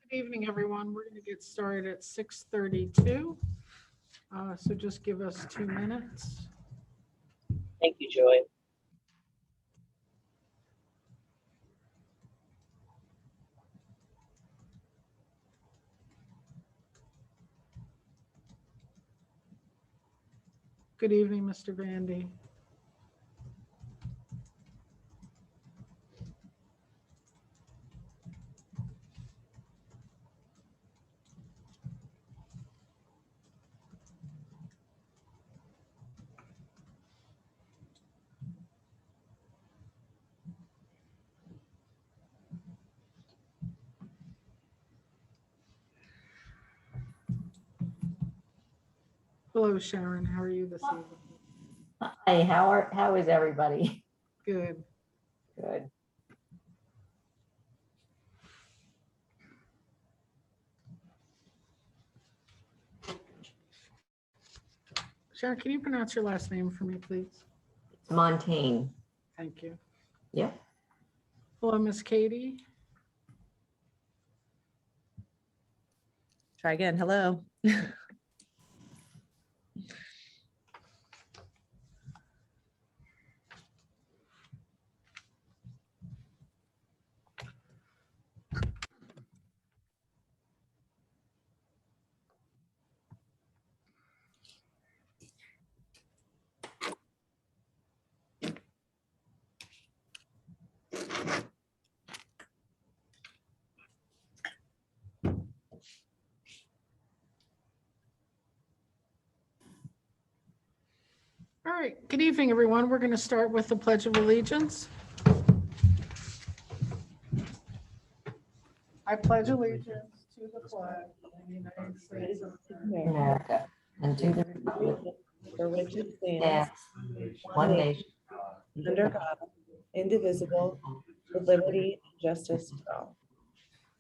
Good evening, everyone. We're going to get started at 6:32. So just give us 2 minutes. Thank you, Joy. Good evening, Mr. Vandy. Hello, Sharon. How are you this evening? Hi, how is everybody? Good. Good. Sharon, can you pronounce your last name for me, please? It's Montaigne. Thank you. Yep. Hello, Miss Katie. Try again. Hello. All right. Good evening, everyone. We're going to start with the Pledge of Allegiance. I pledge allegiance to the flag of the United States of America, America and to the republic For which it stands stands, one nation. under God, indivisible, with liberty and justice for all.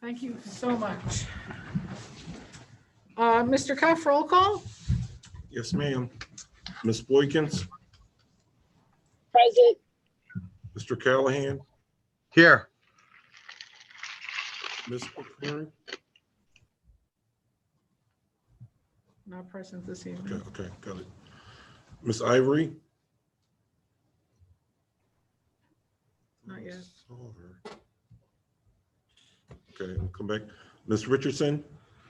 Thank you so much. Mr. Cuff, roll call. Yes, ma'am. Ms. Boykins, Present. Mr. Callahan, Here. Ms. McCleary. Not present this Okay, evening. okay, got it. Ms. Ivory. Not yet. Saw her. Okay, we'll come back. Ms. Richardson,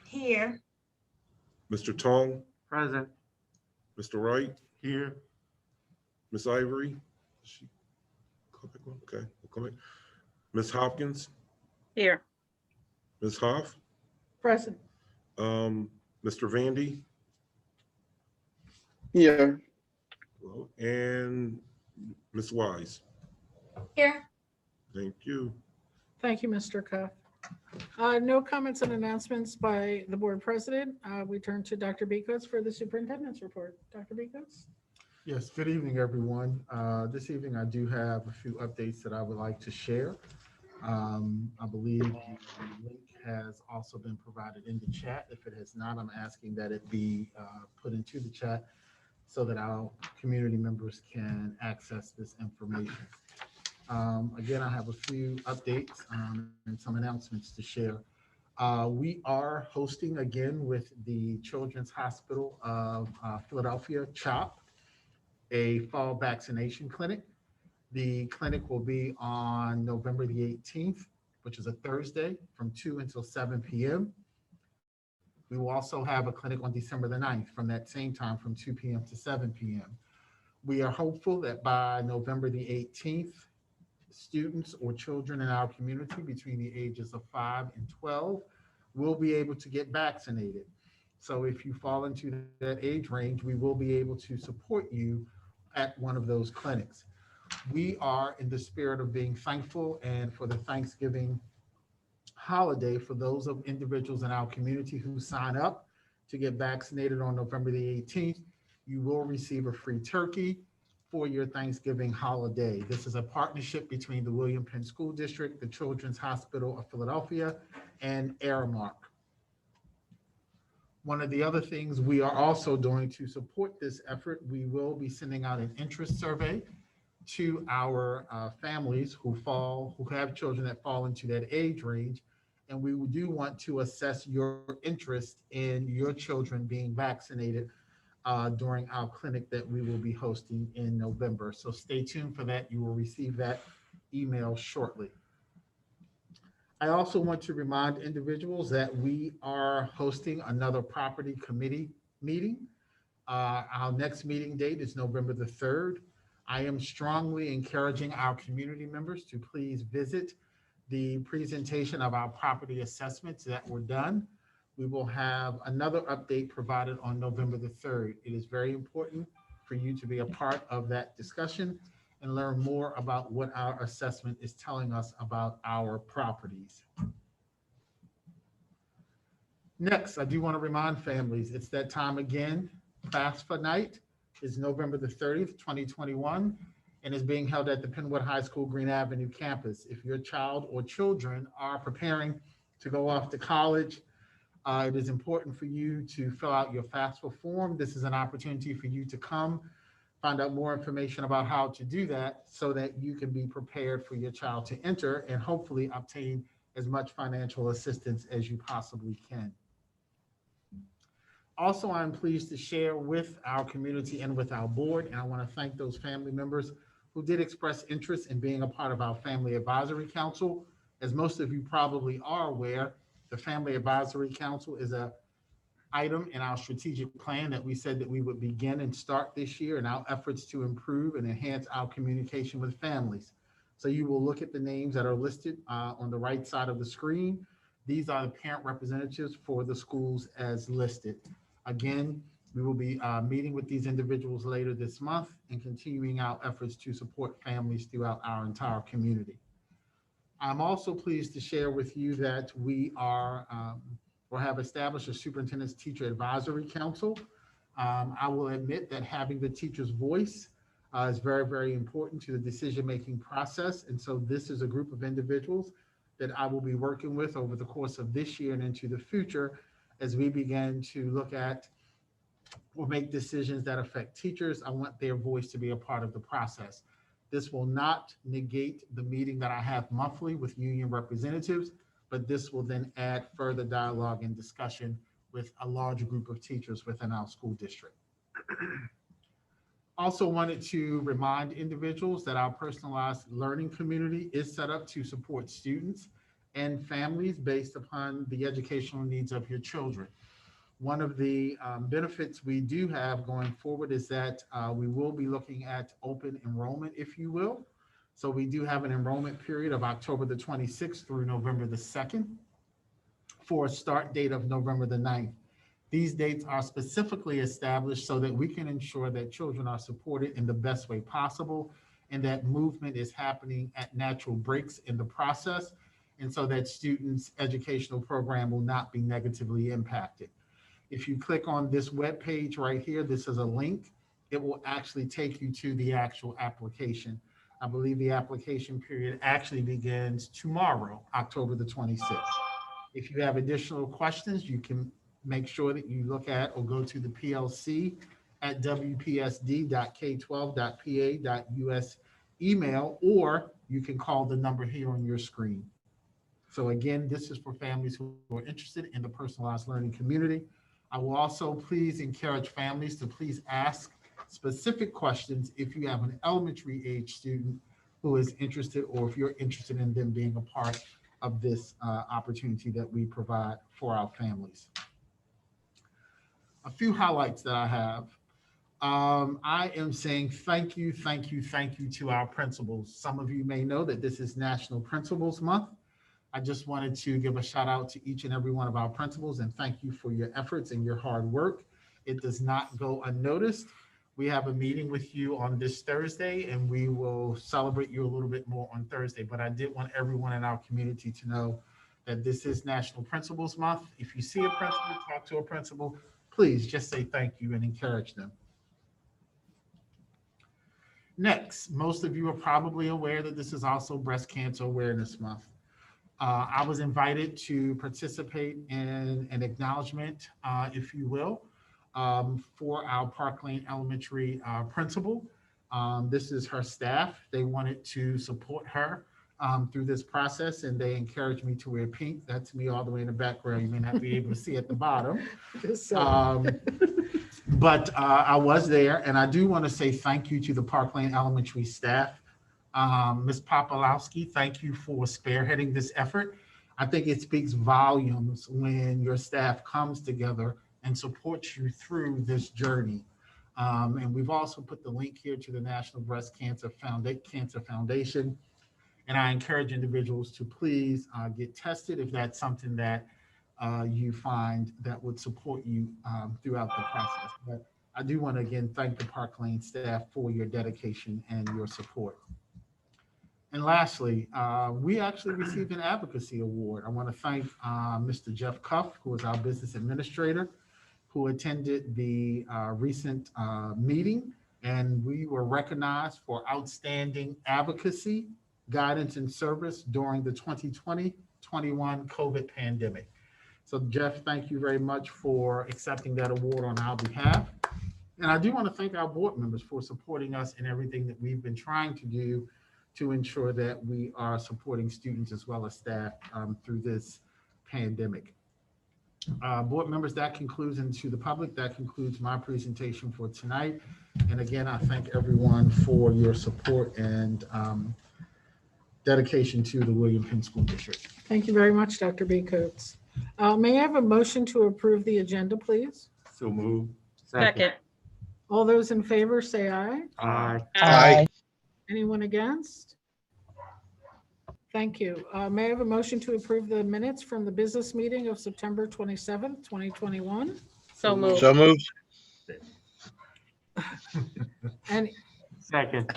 Here. Mr. Tong, Present. Mr. Wright, Here. Ms. Ivory. She come back on? Okay, we'll come back. Ms. Hopkins, Here. Ms. Hoff, Present. Mr. Vandy, Here. and Ms. Wise. Here. Thank you. Thank you, Mr. Cuff. No comments and announcements by the board president. We turn to Dr. Bicos for the superintendent's report. Dr. Bicos? Yes, good evening, everyone. This evening, I do have a few updates that I would like to share. I believe the link has also been provided in the chat. If it has not, I'm asking that it be put into the chat so that our community members can access this information. Again, I have a few updates and some announcements to share. We are hosting again with the Children's Hospital of Philadelphia, CHOP, a fall vaccination clinic. The clinic will be on November the 18th, which is a Thursday, from 2 until 7 p.m. We will also have a clinic on December the 9th from that same time, from 2 p.m. to 7 p.m. We are hopeful that by November the 18th, students or children in our community between the ages of 5 and 12 will be able to get vaccinated. So if you fall into that age range, we will be able to support you at one of those clinics. We are in the spirit of being thankful and for the Thanksgiving holiday for those of individuals in our community who sign up to get vaccinated on November the 18th. You will receive a free turkey for your Thanksgiving holiday. This is a partnership between the William Penn School District, the Children's Hospital of Philadelphia, and Aramark. One of the other things we are also doing to support this effort, we will be sending out an interest survey to our families who have children that fall into that age range. And we do want to assess your interest in your children being vaccinated during our clinic that we will be hosting in November. So stay tuned for that. You will receive that email shortly. I also want to remind individuals that we are hosting another property committee meeting. Our next meeting date is November the 3rd. I am strongly encouraging our community members to please visit the presentation of our property assessments that were done. We will have another update provided on November the 3rd. It is very important for you to be a part of that discussion and learn more about what our assessment is telling us about our properties. Next, I do want to remind families, it's that time again. FAFSA night is November the 30th, 2021, and is being held at the Penwood High School Green Avenue campus. If your child or children are preparing to go off to college, it is important for you to fill out your FAFSA form. This is an opportunity for you to come, find out more information about how to do that so that you can be prepared for your child to enter and hopefully obtain as much financial assistance as you possibly can. Also, I'm pleased to share with our community and with our board, and I want to thank those family members who did express interest in being a part of our Family Advisory Council. As most of you probably are aware, the Family Advisory Council is an item in our strategic plan that we said that we would begin and start this year in our efforts to improve and enhance our communication with families. So you will look at the names that are listed on the right side of the screen. These are the parent representatives for the schools as listed. Again, we will be meeting with these individuals later this month and continuing our efforts to support families throughout our entire community. I'm also pleased to share with you that we are or have established a Superintendent's Teacher Advisory Council. I will admit that having the teacher's voice is very, very important to the decision-making process. And so this is a group of individuals that I will be working with over the course of this year and into the future as we begin to look at or make decisions that affect teachers. I want their voice to be a part of the process. This will not negate the meeting that I have monthly with union representatives, but this will then add further dialogue and discussion with a large group of teachers within our school district. Also wanted to remind individuals that our personalized learning community is set up to support students and families based upon the educational needs of your children. One of the benefits we do have going forward is that we will be looking at open enrollment, if you will. So we do have an enrollment period of October the 26th through November the 2nd for a start date of November the 9th. These dates are specifically established so that we can ensure that children are supported in the best way possible and that movement is happening at natural breaks in the process, and so that students' educational program will not be negatively impacted. If you click on this web page right here, this is a link. It will actually take you to the actual application. I believe the application period actually begins tomorrow, October the 26th. If you have additional questions, you can make sure that you look at or go to the PLC at wpsd.k12.pa.us email, or you can call the number here on your screen. So again, this is for families who are interested in the personalized learning community. I will also please encourage families to please ask specific questions if you have an elementary age student who is interested, or if you're interested in them being a part of this opportunity that we provide for our families. A few highlights that I have. I am saying thank you to our principals. Some of you may know that this is National Principals Month. I just wanted to give a shout out to each and every one of our principals and thank you for your efforts and your hard work. It does not go unnoticed. We have a meeting with you on this Thursday and we will celebrate you a little bit more on Thursday, but I did want everyone in our community to know that this is National Principals Month. If you see a principal, talk to a principal, please just say thank you and encourage them. Next, most of you are probably aware that this is also Breast Cancer Awareness Month. I was invited to participate in an acknowledgement, if you will, for our Park Lane Elementary principal. This is her staff. They wanted to support her through this process, and they encouraged me to wear pink. That's me all the way in the background. You may not be able to see at the bottom. Just so- But I was there, and I do want to say thank you to the Park Lane Elementary staff. Ms. Popolowski, thank you for spearheading this effort. I think it speaks volumes when your staff comes together and supports you through this journey. And we've also put the link here to the National Breast Cancer Foundation. And I encourage individuals to please get tested if that's something that you find that would support you throughout the process. But I do want to again thank the Park Lane staff for your dedication and your support. And lastly, we actually received an Advocacy Award. I want to thank Mr. Jeff Cuff, who is our business administrator, who attended the recent meeting, and we were recognized for outstanding advocacy, guidance, and service during the 2020-21 COVID pandemic. So Jeff, thank you very much for accepting that award on our behalf. And I do want to thank our board members for supporting us in everything that we've been trying to do to ensure that we are supporting students as well as staff through this pandemic. Board members, that concludes, and to the public, that concludes my presentation for tonight. And again, I thank everyone for your support and dedication to the William Penn School District. Thank you very much, Dr. B. Coates. May I have a motion to approve the agenda, please? So move. Second. All those in favor say aye. Aye. Aye. Anyone against? Thank you. May I have a motion to approve the minutes from the business meeting of September 27th, 2021? So moved. So moved. And Second.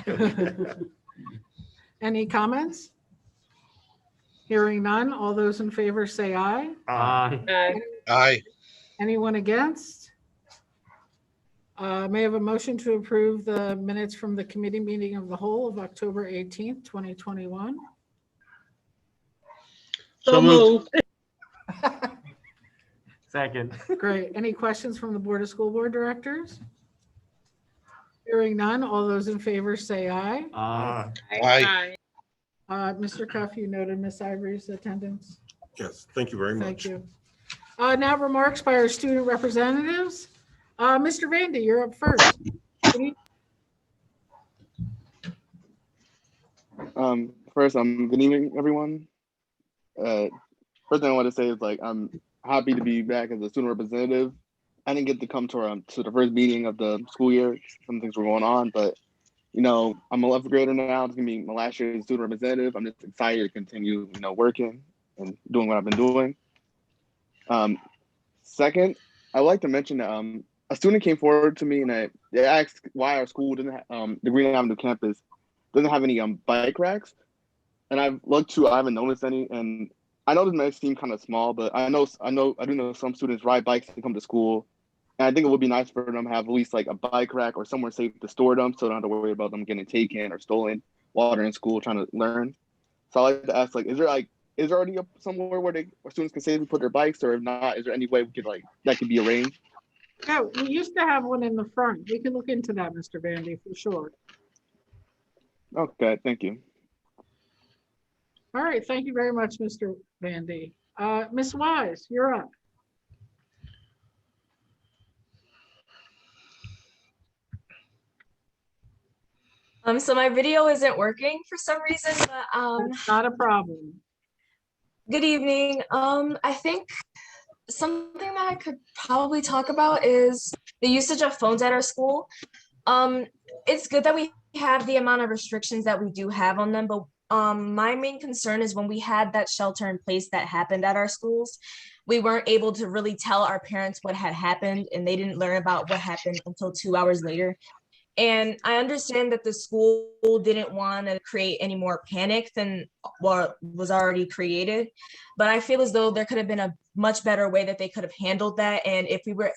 any comments? Hearing none, all those in favor say aye. Aye. Aye. Aye. Anyone against? May I have a motion to approve the minutes from the committee meeting of the whole of October 18th, 2021? So moved. Second. Great. Any questions from the Board of School Board Directors? Hearing none, all those in favor say aye. Aye. Mr. Cuff, you noted Miss Ivory's attendance. Yes, thank you very Thank much. you. Now remarks by our student representatives. Mr. Vandy, you're up first. First, good evening, everyone. First thing I want to say is I'm happy to be back as a student representative. I didn't get to come to the first meeting of the school year. Some things were going on, but I'm a 11th grader now. It's gonna be my last year as a student representative. I'm just excited to continue, working and doing what I've been doing. Second, I'd like to mention that a student came forward to me and they asked why our school doesn't the Green Avenue campus doesn't have any bike racks. And I've looked I haven't noticed any. And I know this may seem kind of small, but I do know some students ride bikes to come to school. And I think it would be nice for them to have at least a bike rack or somewhere safe to store them so they don't have to worry about them getting taken or stolen while they're in school trying to learn. So I like to ask, is there already somewhere where students can safely put their bikes, or if not, is there any way we could that could be arranged? Yeah, we used to have one in the front. We can look into that, Mr. Vandy, for sure. Okay, thank you. All right, thank you very much, Mr. Vandy. Ms. Wise, you're up. So my video isn't working for some reason, but That's not a problem. good evening. I think something that I could probably talk about is the usage of phones at our school. It's good that we have the amount of restrictions that we do have on them, but my main concern is when we had that shelter in place that happened at our schools, we weren't able to really tell our parents what had happened, and they didn't learn about what happened until 2 hours later. And I understand that the school didn't want to create any more panic than what was already created, but I feel as though there could have been a much better way that they could have handled that. And if we were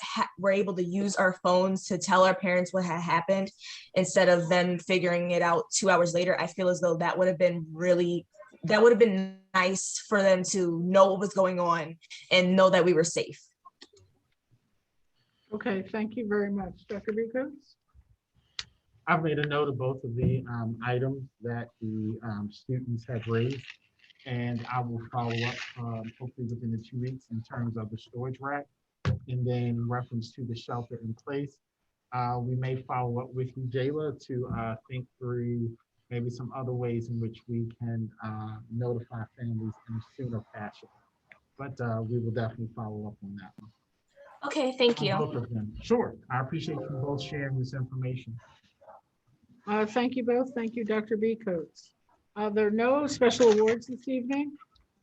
able to use our phones to tell our parents what had happened instead of them figuring it out 2 hours later, I feel as though that would have been nice for them to know what was going on and know that we were safe. Okay, thank you very much. Dr. Bicos? I've made a note of both of the items that the students have raised, and I will follow up hopefully within the 2 weeks in terms of the storage rack. And then in reference to the shelter in place, we may follow up with you, Jayla, to think through maybe some other ways in which we can notify families in a sooner fashion. But we will definitely follow up on that one. Okay, thank On you. both of them. Sure. I appreciate you both sharing this information. Thank you both. Thank you, Dr. B. Coates. There are no special awards this evening.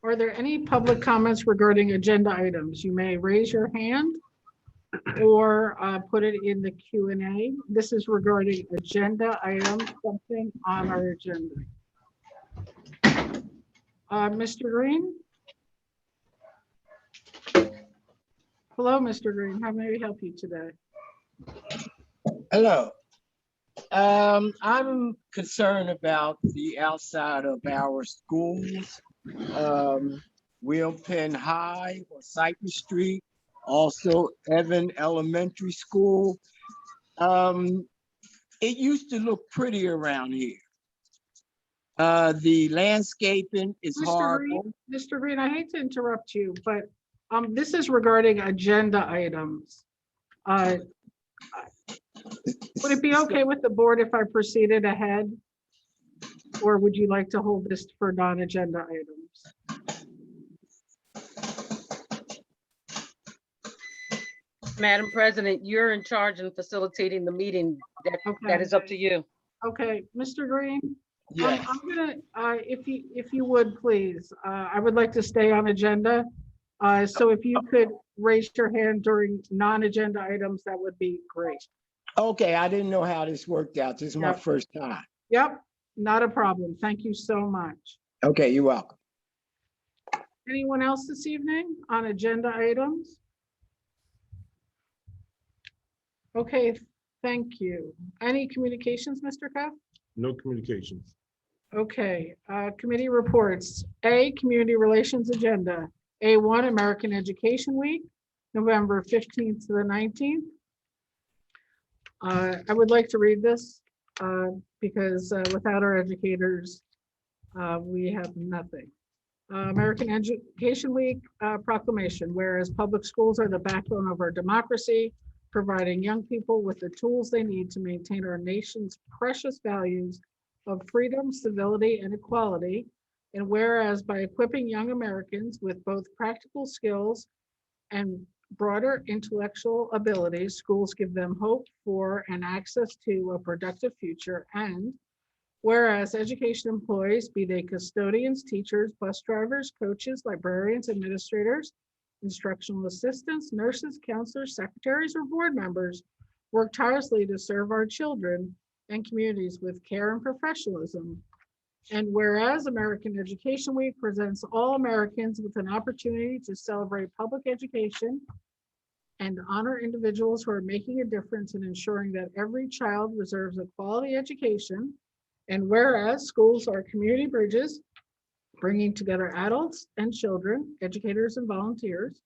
Are there any public comments regarding agenda items? You may raise your hand or put it in the Q&A. This is regarding agenda items, something on our agenda. Mr. Green? Hello, Mr. Green. How may we help you today? Hello. I'm concerned about the outside of our schools, William Penn High on Cypress Street, also Evan Elementary School. It used to look pretty around here. The landscaping is horrible. Mr. Green, I hate to interrupt you, but this is regarding agenda items. Would it be okay with the board if I proceeded ahead? Or would you like to hold this for non-agenda items? Madam President, you're in charge in facilitating the meeting. That is up to you. Okay, Mr. Green, Yes. I'm gonna, if you would, please, I would like to stay on agenda. So if you could raise your hand during non-agenda items, that would be great. Okay, I didn't know how this worked out. This is my first time. Yep, not a problem. Thank you so much. Okay, you're welcome. Anyone else this evening on agenda items? Okay, thank you. Any communications, Mr. Cuff? No communications. Okay, committee reports. A, Community Relations Agenda. A1, American Education Week, November 15th to the 19th. I would like to read this because without our educators, we have nothing. American Education Week proclamation, whereas public schools are the backbone of our democracy, providing young people with the tools they need to maintain our nation's precious values of freedom, civility, and equality. And whereas by equipping young Americans with both practical skills and broader intellectual abilities, schools give them hope for and access to a productive future. And whereas education employees, be they custodians, teachers, bus drivers, coaches, librarians, administrators, instructional assistants, nurses, counselors, secretaries, or board members, work tirelessly to serve our children and communities with care and professionalism. And whereas American Education Week presents all Americans with an opportunity to celebrate public education and honor individuals who are making a difference in ensuring that every child deserves a quality education. And whereas schools are community bridges, bringing together adults and children, educators and volunteers,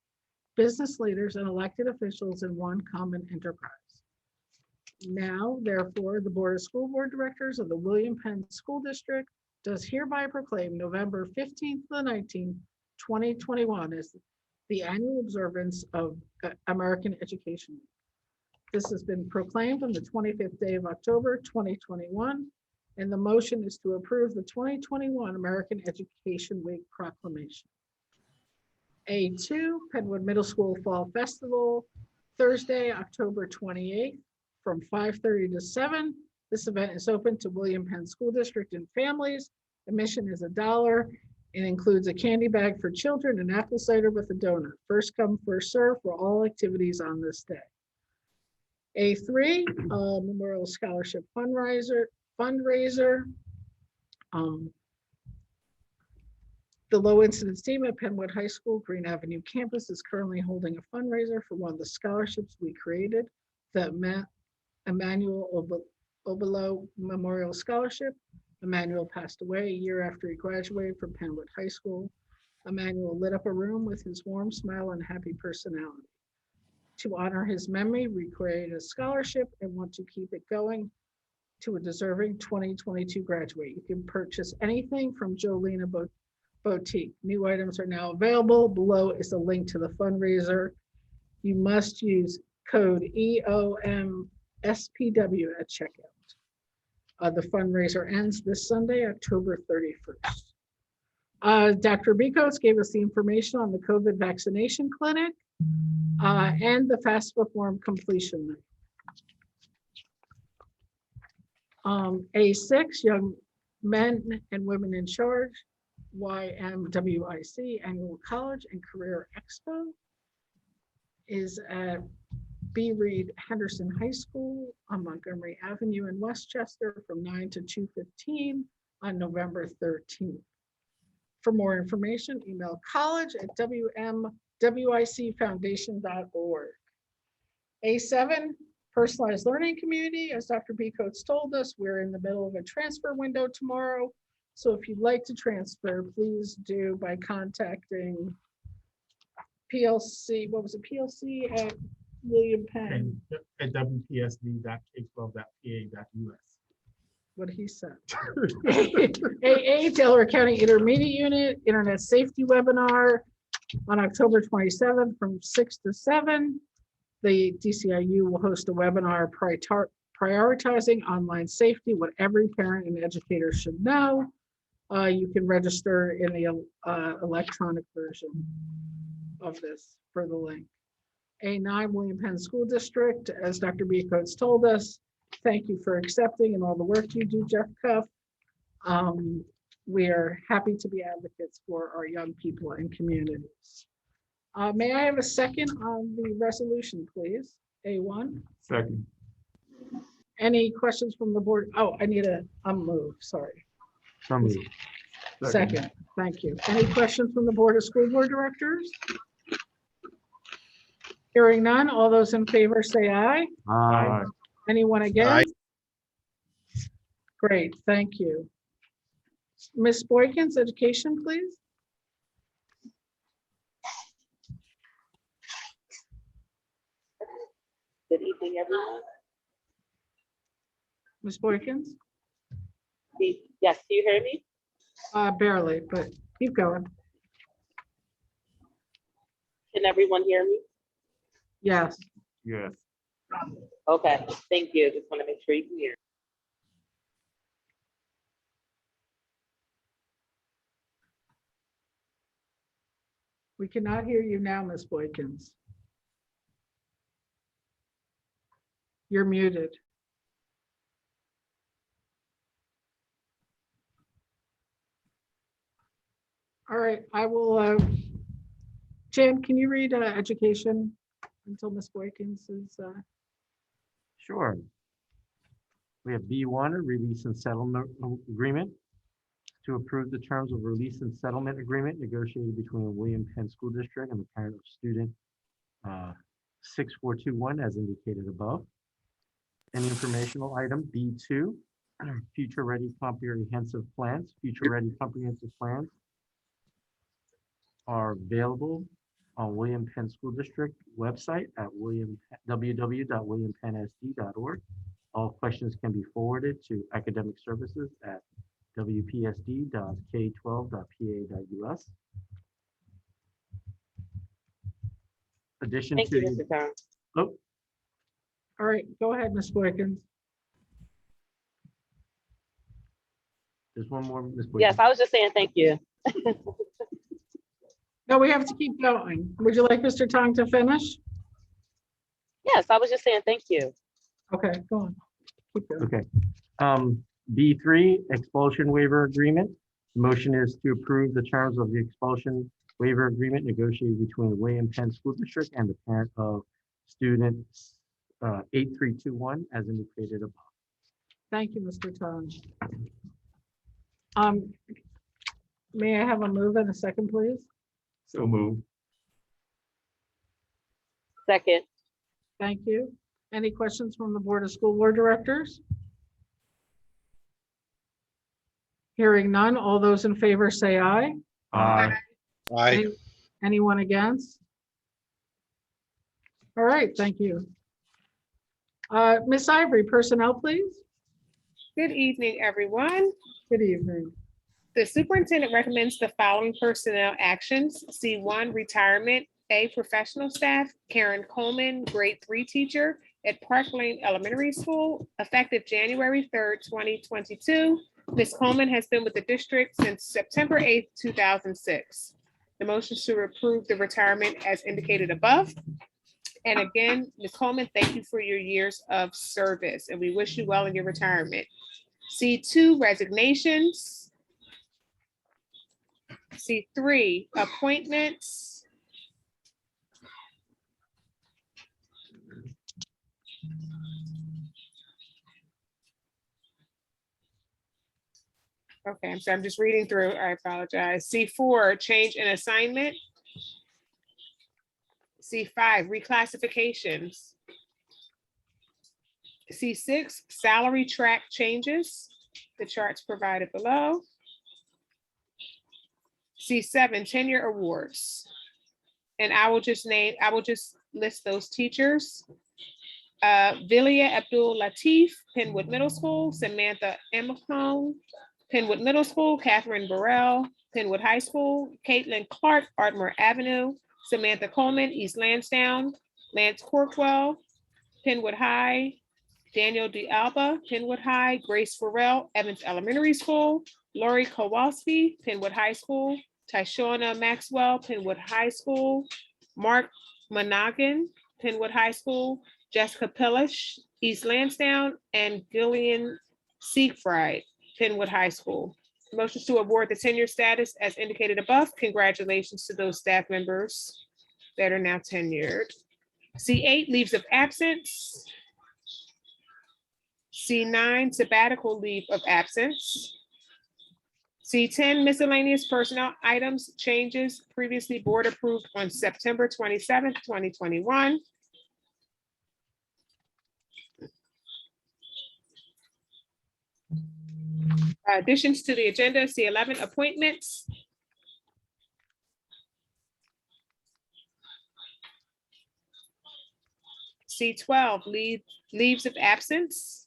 business leaders and elected officials in one common enterprise. Now, therefore, the Board of School Board Directors of the William Penn School District does hereby proclaim November 15th to the 19th, 2021 as the annual observance of American Education Week. This has been proclaimed on the 25th day of October, 2021, and the motion is to approve the 2021 American Education Week proclamation. A2, Penwood Middle School Fall Festival, Thursday, October 28th, from 5:30 to 7. This event is open to William Penn School District and families. Admission is $1. It includes a candy bag for children and apple cider with a donut. First come, first serve for all activities on this day. A3, Memorial Scholarship fundraiser. The low incidence team at Penwood High School Green Avenue campus is currently holding a fundraiser for one of the scholarships we created, the Emmanuel Obelo Memorial Scholarship. Emmanuel passed away a year after he graduated from Penwood High School. Emmanuel lit up a room with his warm smile and happy personality. To honor his memory, we created a scholarship and want to keep it going to a deserving 2022 graduate. You can purchase anything from Jolena Boutique. New items are now available. Below is a link to the fundraiser. You must use code EOMSPW at checkout. The fundraiser ends this Sunday, October 31st. Dr. Bicos gave us the information on the COVID vaccination clinic and the FAFSA form completion night. A6, Young Men and Women in Charge, YMWIC Annual College and Career Expo is at B. Reed Henderson High School on Montgomery Avenue in Westchester from 9 to 2:15 on November 13th. For more information, email college@wmwicfoundation.org. A7, Personalized Learning Community. As Dr. B. Coates told us, we're in the middle of a transfer window tomorrow. So if you'd like to transfer, please do by contacting PLC, what was it, PLC at William Penn, At WPSD.K12.PA.US. what he said. AA, Delaware County Intermediate Unit, Internet Safety Webinar on October 27th from 6 to 7. The DCIU will host a webinar prioritizing online safety, what every parent and educator should know. You can register in the electronic version of this for the link. A9, William Penn School District, as Dr. B. Coates told us, thank you for accepting and all the work you do, Jeff Cuff. We are happy to be advocates for our young people and communities. May I have a second on the resolution, please? A1. Second. Any questions from the board? Oh, I need a move, sorry. So moved. Second, thank you. Any questions from the Board of School Board Directors? Hearing none, all those in favor say aye. Aye. Anyone against? Great, thank you. Ms. Boykins, education, please. Good evening, everyone. Ms. Boykins? Yes, do you hear me? Barely, but keep going. Can everyone hear me? Yes. Yes. Okay, thank you. Just want to make sure you can hear. We cannot hear you now, Ms. Boykins. You're muted. All right, I will, Jan, can you read education until Ms. Boykins is, Sure. We have B1, a release and settlement agreement to approve the terms of release and settlement agreement negotiated between William Penn School District and the parent of student 6421 as indicated above. An informational item, B2, future ready comprehensive plans. Future ready comprehensive plans are available on William Penn School District website at www.williampennsd.org. All questions can be forwarded to academic services at wpsd.k12.pa.us. Addition Thank to you, Mr. Town. oh, all right, go ahead, Ms. Boykins. there's one more, Ms. Boykins. Yes, I was just saying thank you. No, we have to keep going. Would you like Mr. Tong to finish? Yes, I was just saying thank you. Okay, go on. Keep going. Okay. B3, expulsion waiver agreement. The motion is to approve the terms of the expulsion waiver agreement negotiated between William Penn School District and the parent of student 8321 as indicated above. Thank you, Mr. Tong. May I have a move and a second, please? So moved. Second. Thank you. Any questions from the Board of School Board Directors? Hearing none, all those in favor say aye. Aye. Anyone against? All right, thank you. Ms. Ivory, personnel, please. Good evening, everyone. Good evening. The superintendent recommends the following personnel actions. C1, retirement. A, professional staff, Karen Coleman, grade 3 teacher at Park Lane Elementary School, effective January 3rd, 2022. Ms. Coleman has been with the district since September 8th, 2006. The motion is to approve the retirement as indicated above. And again, Ms. Coleman, thank you for your years of service, and we wish you well in your retirement. C2, resignations. C3, appointments. Okay, I'm sorry, I'm just reading through. I apologize. C4, change in assignment. C5, reclassifications. C6, salary track changes. The charts provided below. C7, tenure awards. And I will just list those teachers. Vilia Abdul Latif, Penwood Middle School. Samantha Emacone, Penwood Middle School. Catherine Burrell, Penwood High School. Caitlin Clark, Ardmore Avenue. Samantha Coleman, East Lansdowne. Lance Corkwell, Penwood High. Daniel DeAlba, Penwood High. Grace Farrell, Evans Elementary School. Lori Kowalski, Penwood High School. Tyshauna Maxwell, Penwood High School. Mark Monaghan, Penwood High School. Jessica Pillish, East Lansdowne, and Gillian Siegfried, Penwood High School. Motions to award the tenure status as indicated above. Congratulations to those staff members that are now tenured. C8, leaves of absence. C9, sabbatical leave of absence. C10, miscellaneous personnel items, changes previously board approved on September 27th, 2021. Additions to the agenda, C11, appointments. C12, leaves of absence.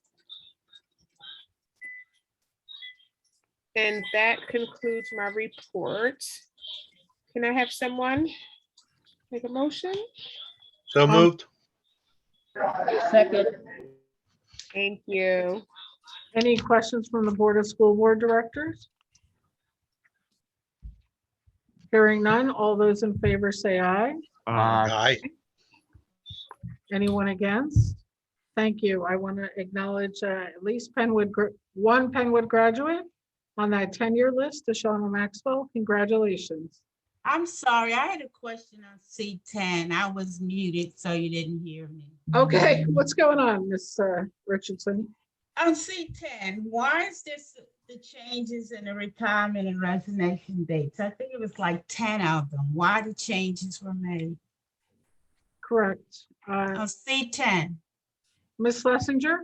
And that concludes my report. Can I have someone make a motion? So moved. Second. Thank you. Any questions from the Board of School Board Directors? Hearing none, all those in favor say aye. Aye. Anyone against? Thank you. I want to acknowledge at least one Penwood graduate on that tenure list, Tashana Maxwell. Congratulations. I'm sorry, I had a question on C10. I was muted, so you didn't hear me. Okay, what's going on, Ms. Richardson? On C10, why is this the changes in the retirement and resignation dates? I think it was like 10 of them. Why the changes were made? Correct. On C10. Ms. Schlesinger?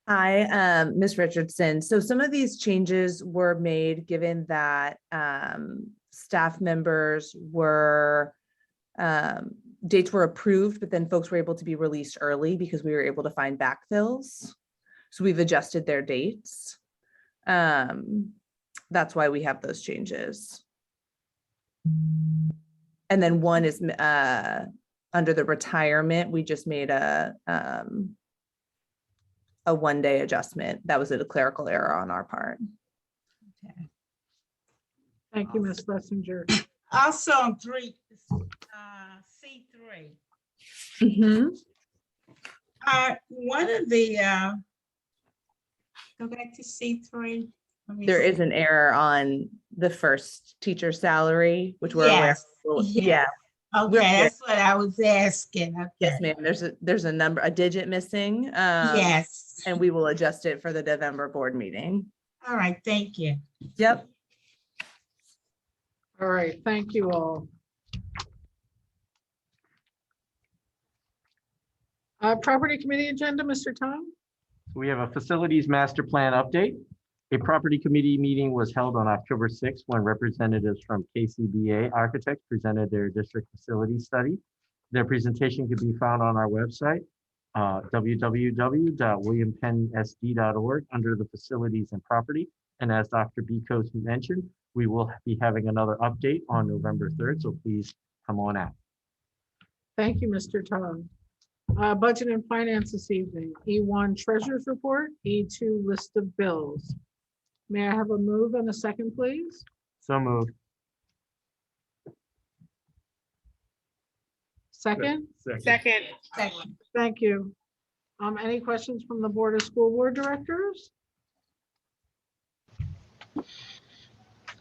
Hi, Ms. Richardson. So some of these changes were made given that staff members were, dates were approved, but then folks were able to be released early because we were able to find backfills. So we've adjusted their dates. That's why we have those changes. And then one is under the retirement, we just made a one-day adjustment. That was a clerical error on our part. Okay. Thank you, Ms. Schlesinger. Also on C3. One of the, go back to C3. There is an error on the first teacher salary, which we're aware of. Yeah. Okay, that's what I was asking. Okay. Yes, ma'am. There's a digit missing. Yes. And we will adjust it for the November board meeting. All right, thank you. Yep. All right, thank you all. Property committee agenda, Mr. Tom? We have a facilities master plan update. A property committee meeting was held on October 6th when representatives from KCBA Architects presented their district facility study. Their presentation can be found on our website. www.williampensd.org under the facilities and property. And as Dr. Bicos mentioned, we will be having another update on November 3rd, so please come on out. Thank you, Mr. Tom. Budget and finance this evening. E1 treasurer's report, E2 list of bills. May I have a move and a second, please? So moved. Second? Second. Thank you. Any questions from the Board of School Board Directors?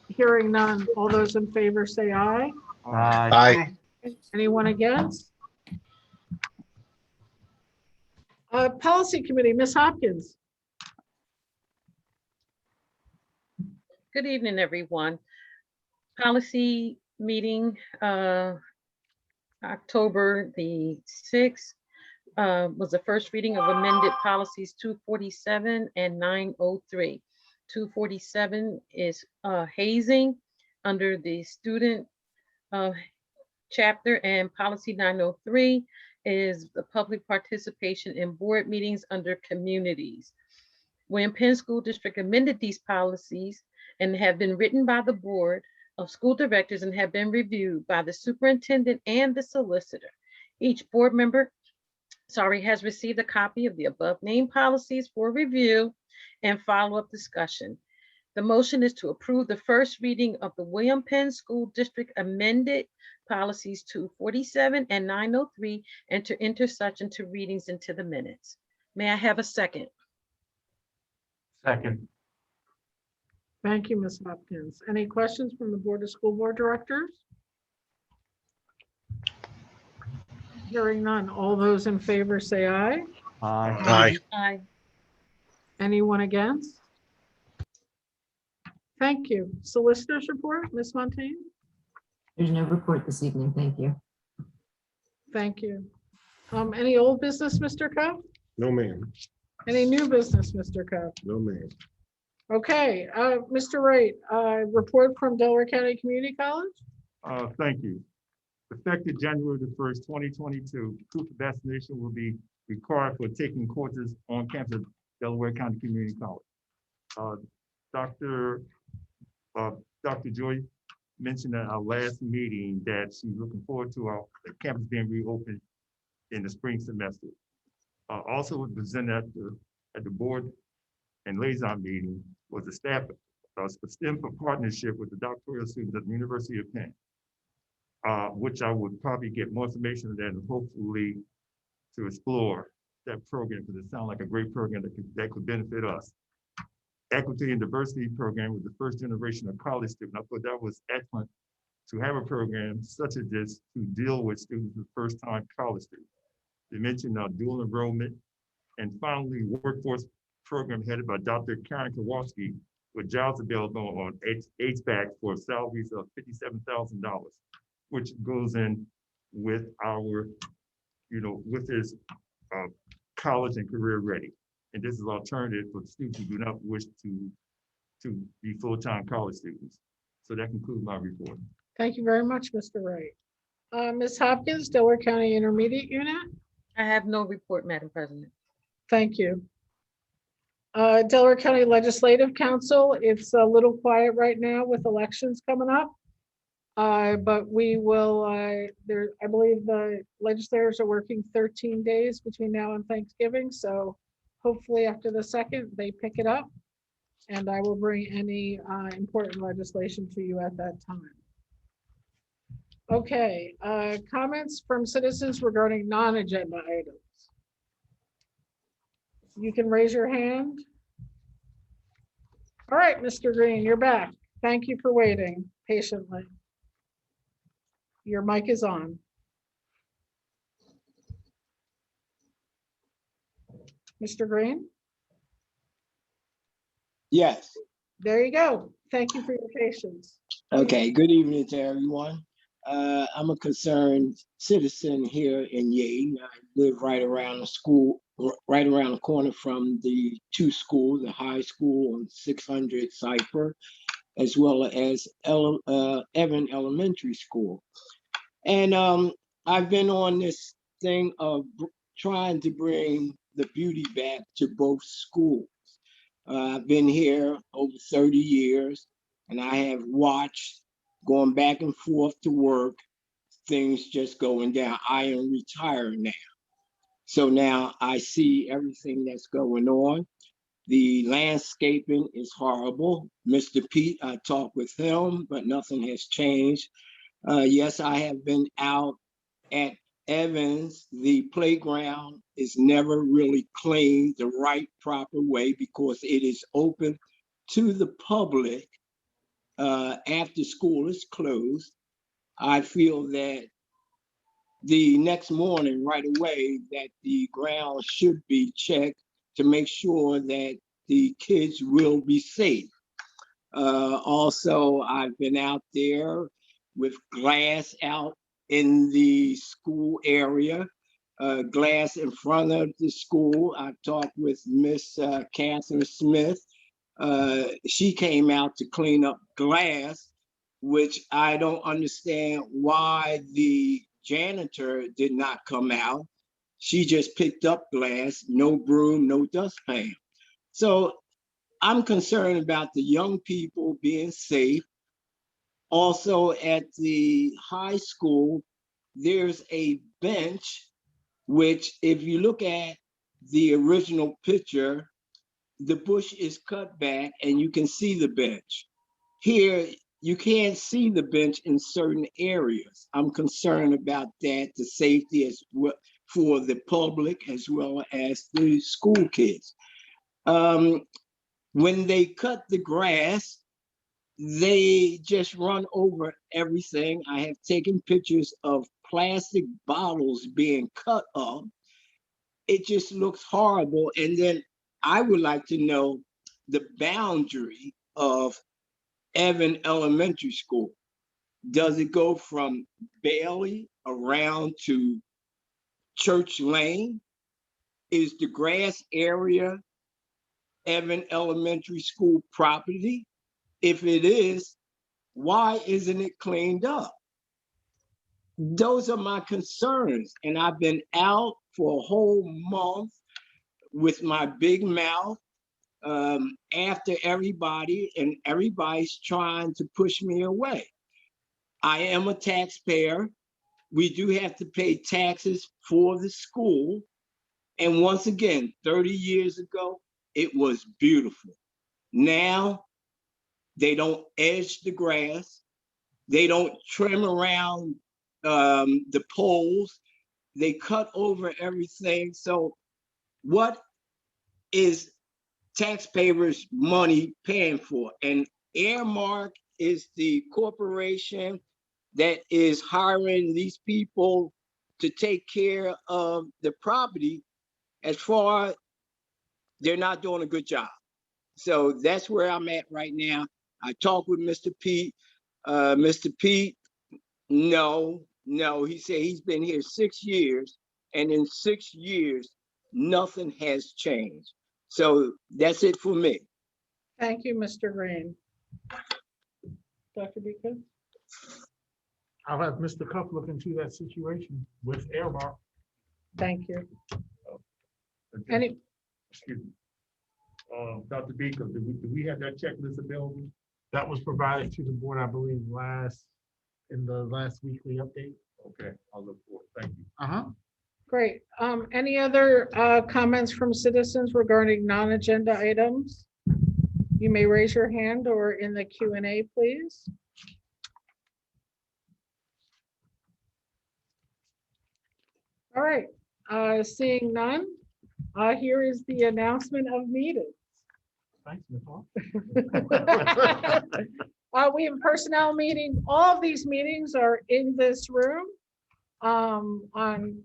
Hearing none. All those in favor say aye. Aye. Anyone against? Policy Committee, Ms. Hopkins. Good evening, everyone. Policy meeting, October the 6th, was the first reading of amended policies 247 and 903. 247 is hazing under the student chapter, and policy 903 is the public participation in board meetings under communities. When Penn School District amended these policies and have been written by the Board of School Directors and have been reviewed by the superintendent and the solicitor. Each board member, has received a copy of the above named policies for review and follow-up discussion. The motion is to approve the first reading of the William Penn School District amended policies 247 and 903 and to enter such into readings into the minutes. May I have a second? Second. Thank you, Ms. Hopkins. Any questions from the Board of School Board Directors? Hearing none. All those in favor say aye. Aye. Aye. Anyone against? Thank you. Solicitors report, Ms. Montaigne? There's no report this evening. Thank you. Thank you. Any old business, Mr. Cuff? No, ma'am. Any new business, Mr. Cuff? No, ma'am. Okay, Mr. Wright, report from Delaware County Community College? Thank you. Effective January the 1st, 2022, proof of vaccination will be required for taking courses on campus of Delaware County Community College. Dr. Joy mentioned at our last meeting that she's looking forward to our campus being reopened in the spring semester. Also presented at the board and liaison meeting was the staff STEM partnership with the doctoral students at the University of Penn, which I would probably get more information on that and hopefully to explore that program because it sounds like a great program that could benefit us. Equity and diversity program with the first generation of college students. I thought that was excellent to have a program such as this to deal with students with first-time college students. They mentioned dual enrollment, and finally workforce program headed by Dr. Karen Kowalski with jobs available on HVAC for salaries of $57,000, which goes in with our, with this college and career ready. And this is alternative for students who do not wish to be full-time college students. So that concludes my report. Thank you very much, Mr. Wright. Ms. Hopkins, Delaware County Intermediate Unit? I have no report, Madam President. Thank you. Delaware County Legislative Council, it's a little quiet right now with elections coming up. But we will, I believe the legislators are working 13 days between now and Thanksgiving. So hopefully after the 2nd, they pick it up. And I will bring any important legislation to you at that time. Okay, comments from citizens regarding non-agenda items. You can raise your hand. All right, Mr. Green, you're back. Thank you for waiting patiently. Your mic is on. Mr. Green? Yes. There you go. Thank you for your patience. Okay, good evening to everyone. I'm a concerned citizen here in Yale. I live right around the school, right around the corner from the two schools, the high school on 600 Cypher, as well as Evan Elementary School. And I've been on this thing of trying to bring the beauty back to both schools. I've been here over 30 years, and I have watched going back and forth to work, things just going down. I am retired now. So now I see everything that's going on. The landscaping is horrible. Mr. Pete, I talked with him, but nothing has changed. Yes, I have been out at Evans. The playground is never really cleaned the right, proper way because it is open to the public after school is closed. I feel that the next morning, right away, that the ground should be checked to make sure that the kids will be safe. Also, I've been out there with glass out in the school area, glass in front of the school. I talked with Miss Catherine Smith. She came out to clean up glass, which I don't understand why the janitor did not come out. She just picked up glass, no broom, no dustpan. So I'm concerned about the young people being safe. Also at the high school, there's a bench, which if you look at the original picture, the bush is cut back and you can see the bench. Here, you can't see the bench in certain areas. I'm concerned about that, the safety as well for the public as well as the school kids. When they cut the grass, they just run over everything. I have taken pictures of plastic bottles being cut up. It just looks horrible. And then I would like to know the boundary of Evan Elementary School. Does it go from Bailey around to Church Lane? Is the grass area Evan Elementary School property? If it is, why isn't it cleaned up? Those are my concerns. And I've been out for a whole month with my big mouth after everybody, and everybody's trying to push me away. I am a taxpayer. We do have to pay taxes for the school. And once again, 30 years ago, it was beautiful. Now, they don't edge the grass. They don't trim around the poles. They cut over everything. So what is taxpayers' money paying for? And Airmark is the corporation that is hiring these people to take care of the property. As far, they're not doing a good job. So that's where I'm at right now. I talked with Mr. Pete. Mr. Pete, no, he said he's been here 6 years, and in 6 years, nothing has changed. So that's it for me. Thank you, Mr. Green. Dr. Beacon? I'll have Mr. Cuff look into that situation with Airmark. Thank you. Okay. Any, Excuse me. Dr. Beacom, do we have that checklist available? That was provided to the board, I believe, in the last weekly update. Okay, I'll look for it. Thank you. great. Any other comments from citizens regarding non-agenda items? You may raise your hand or in the Q&A, please. All right, seeing none, here is the announcement of meetings. Thanks, Ms. Hall. We have a personnel meeting. All of these meetings are in this room on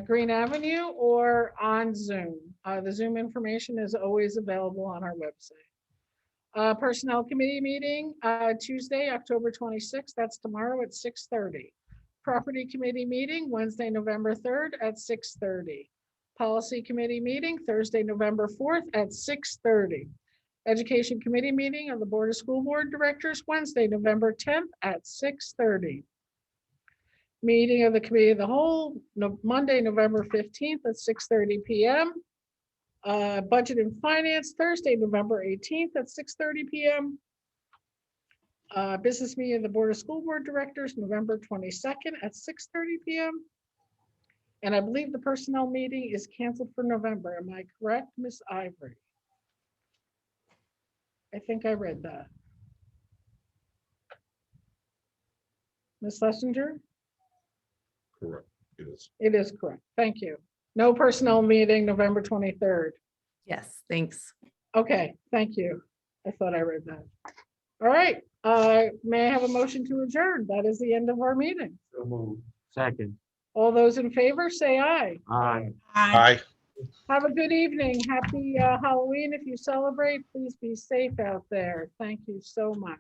Green Avenue or on Zoom. The Zoom information is always available on our website. Personnel committee meeting Tuesday, October 26th. That's tomorrow at 6:30. Property committee meeting Wednesday, November 3rd at 6:30. Policy committee meeting Thursday, November 4th at 6:30. Education committee meeting of the Board of School Board Directors Wednesday, November 10th at 6:30. meeting of the Committee of the Whole, Monday, November 15th at 6:30 PM. Budget and Finance, Thursday, November 18th at 6:30 PM. Business meeting of the Board of School Board Directors, November 22nd at 6:30 PM. And I believe the personnel meeting is canceled for November. Am I correct, Ms. Ivory? I think I read that. Ms. Schlesinger? Correct, it is. It is correct. Thank you. No personnel meeting, November 23rd. Yes, thanks. Okay, thank you. I thought I read that. All right, may I have a motion to adjourn? That is the end of our meeting. So moved. Second. All those in favor, say aye. Aye. Aye. Have a good evening. Happy Halloween. If you celebrate, please be safe out there. Thank you so much.